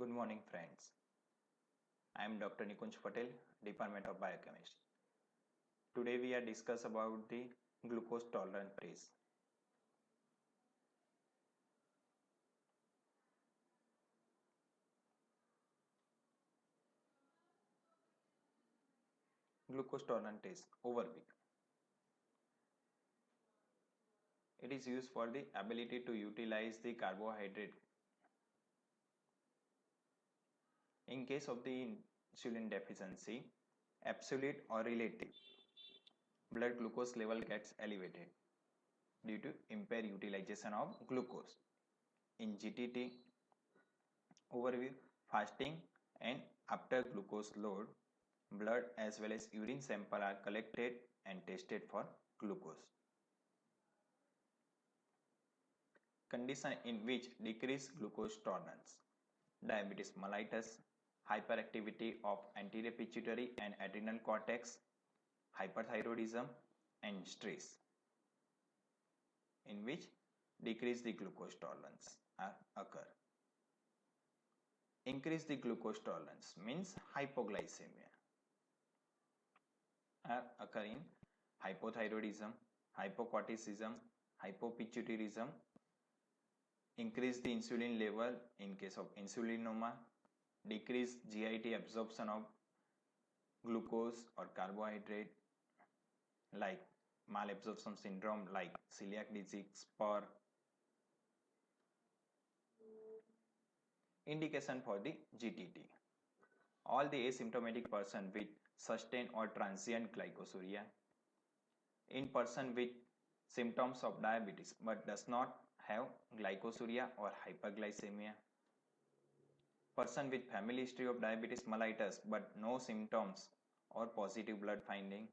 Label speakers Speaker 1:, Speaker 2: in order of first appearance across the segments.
Speaker 1: Good morning, friends. I am Dr. Nikunj Patel, Department of Biochemistry. Today we are discuss about the glucose tolerance test. Glucose tolerance test overview. It is used for the ability to utilize the carbohydrate. In case of the insulin deficiency, absolute or relative blood glucose level gets elevated due to impaired utilization of glucose. In GTT overview, fasting and after glucose load, blood as well as urine sample are collected and tested for glucose. Condition in which decreased glucose tolerance: diabetes mellitus, hyperactivity of anterior pituitary and adrenal cortex, hyperthyroidism, and stress, in which decrease the glucose tolerance occur. Increase the glucose tolerance means hypoglycemia occur in hypothyroidism, hypocorticism, hypopituitarism. Increase the insulin level in case of insulinoma, decrease GIT absorption of glucose or carbohydrate like malabsorption syndrome like celiac disease, spur. Indication for the GTT: all the asymptomatic person with sustained or transient glycosuria, in person with symptoms of diabetes but does not have glycosuria or hyperglycemia, person with family history of diabetes mellitus but no symptoms or positive blood finding,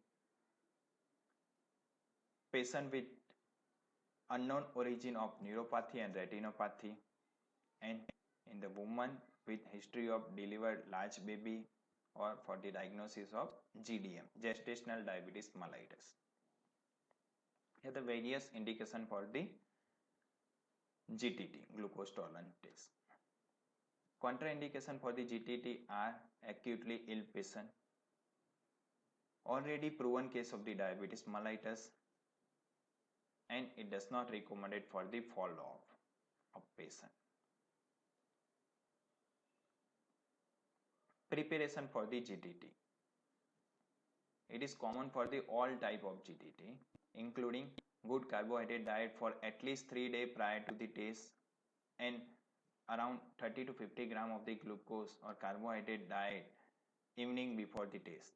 Speaker 1: patient with unknown origin of neuropathy and retinopathy, and in the woman with history of delivered large baby or for the diagnosis of GDM, gestational diabetes mellitus. Here the various indication for the GTT, glucose tolerance test. Contraindication for the GTT are acutely ill patient, already proven case of the diabetes mellitus, and it does not recommended for the follow-up of patient. Preparation for the GTT. It is common for the all type of GTT, including good carbohydrate diet for at least 3 days prior to the test and around 30 to 50 gram of the glucose or carbohydrate diet evening before the test.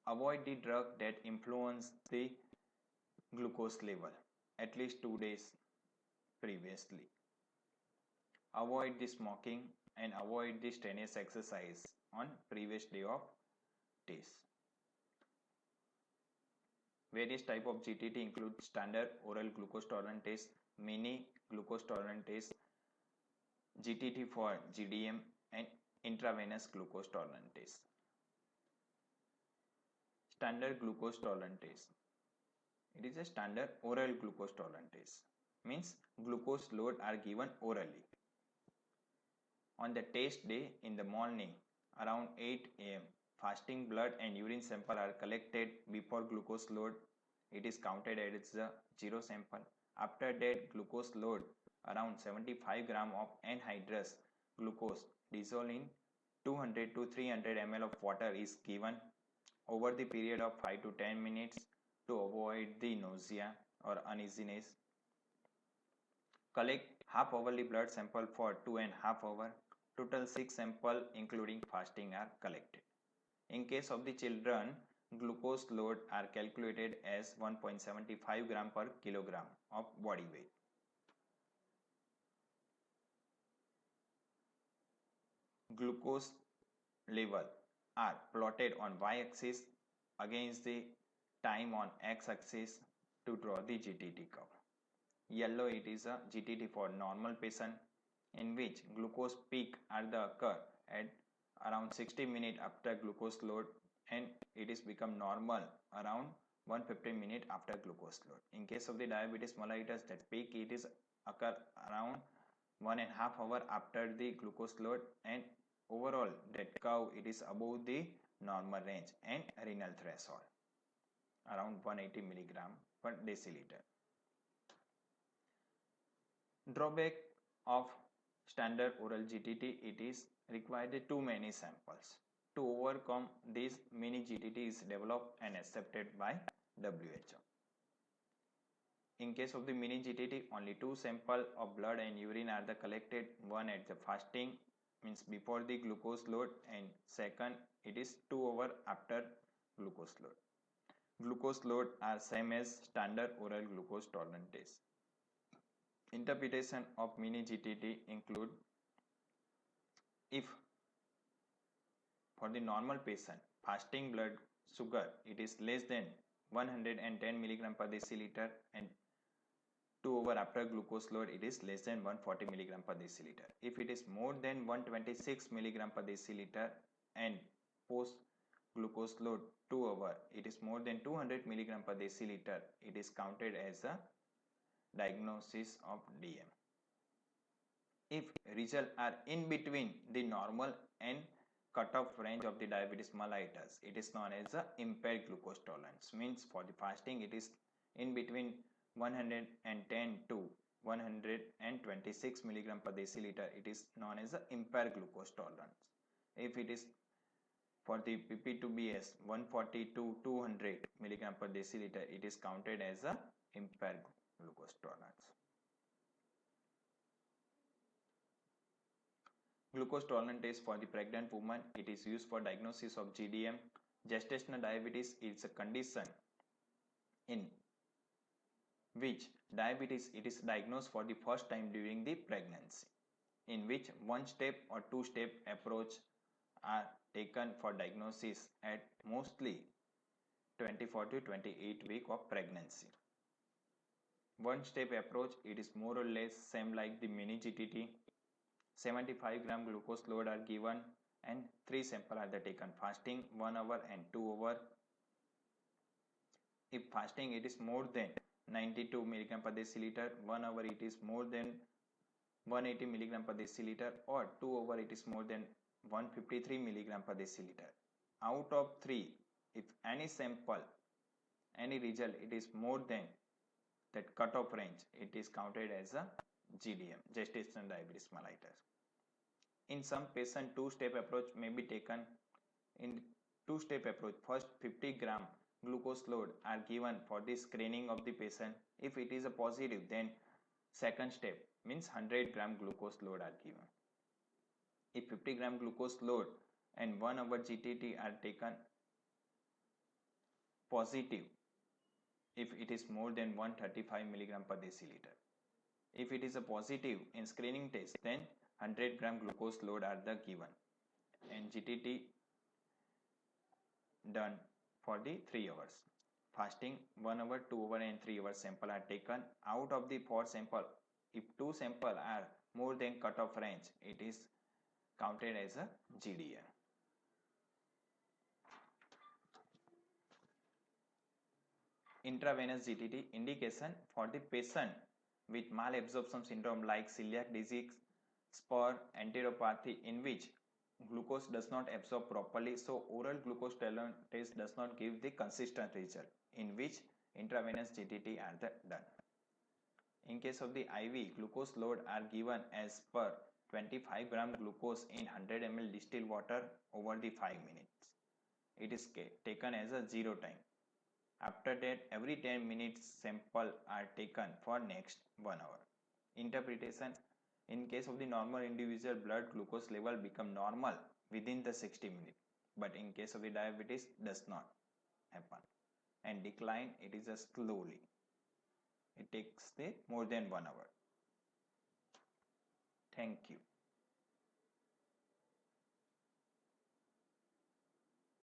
Speaker 1: Avoid the drug that influence the glucose level at least 2 days previously. Avoid the smoking and avoid the strenuous exercise on previous day of test. Various type of GTT include standard oral glucose tolerance test, mini glucose tolerance test, GTT for GDM, and intravenous glucose tolerance test. Standard glucose tolerance test. It is a standard oral glucose tolerance test. Means glucose load are given orally. On the test day in the morning around 8 am, fasting blood and urine sample are collected before glucose load. It is counted as a zero sample. After that, glucose load around 75 gram of anhydrous glucose dissolved in 200 to 300 ml of water is given over the period of 5 to 10 minutes to avoid the nausea or uneasiness. Collect half-hourly blood sample for 2.5 hours. Total 6 samples including fasting are collected. In case of the children, glucose load are calculated as 1.75 gram per kilogram of body weight. Glucose level are plotted on y-axis against the time on x-axis to draw the GTT curve. Yellow, it is a GTT for normal patient in which glucose peak are the occur at around 60 minutes after glucose load and it is become normal around 150 minutes after glucose load. In case of the diabetes mellitus, that peak it is occur around 1.5 hours after the glucose load, and overall that curve it is above the normal range and renal threshold around 180 milligram per deciliter. Drawback of standard oral GTT, it is required too many samples. To overcome this, mini GTT is developed and accepted by WHO. In case of the mini GTT, only 2 samples of blood and urine are collected, one at the fasting, means before the glucose load, and second it is 2 hours after glucose load. Glucose load are same as standard oral glucose tolerance test. Interpretation of mini GTT include, if for the normal patient fasting blood sugar it is less than 110 milligram per deciliter, and 2 hours after glucose load it is less than 140 milligram per deciliter. If it is more than 126 milligram per deciliter and post glucose load 2 hours it is more than 200 milligram per deciliter, it is counted as a diagnosis of DM. If results are in between the normal and cutoff range of the diabetes mellitus, it is known as a impaired glucose tolerance. Means for the fasting it is in between 110 to 126 milligram per deciliter, it is known as a impaired glucose tolerance. If it is for the PP2BS 140 to 200 milligram per deciliter, it is counted as a impaired glucose tolerance. Glucose tolerance test for the pregnant woman, it is used for diagnosis of GDM. Gestational diabetes is a condition in which diabetes it is diagnosed for the first time during the pregnancy, in which one step or two step approach are taken for diagnosis at mostly 24 to 28 week of pregnancy. One step approach, it is more or less same like the mini GTT. 75 gram glucose load are given and 3 samples are taken fasting 1 hour and 2 hours. If fasting it is more than 92 milligram per deciliter, 1 hour it is more than 180 milligram per deciliter, or 2 hours it is more than 153 milligram per deciliter. Out of 3, if any sample, any result it is more than that cutoff range, it is counted as a GDM, gestational diabetes mellitus. In some patients, two-step approach may be taken. In two-step approach, first 50 gram glucose load are given for the screening of the patient. If it is a positive, then second step means 100 gram glucose load are given. If 50 gram glucose load and 1 hour GTT are taken positive, if it is more than 135 milligram per deciliter. If it is a positive in screening test, then 100 gram glucose load are given, and GTT done for the 3 hours. Fasting 1 hour, 2 hour and 3 hour sample are taken. Out of the 4 sample, if 2 sample are more than cutoff range, it is counted as a GDM. Intravenous GTT indication for the patient with malabsorption syndrome like celiac disease, spur, enteropathy, in which glucose does not absorb properly, so oral glucose tolerance test does not give the consistent result, in which intravenous GTT are done. In case of the IV, glucose load are given as per 25 gram glucose in 100 ml distilled water over the 5 minutes. It is taken as a 0 time. After that, every 10 minutes sample are taken for next 1 hour. Interpretation: in case of the normal individual, blood glucose level become normal within the 60 minutes, but in case of the diabetes does not happen, and decline it is a slowly. It takes more than 1 hour. Thank you.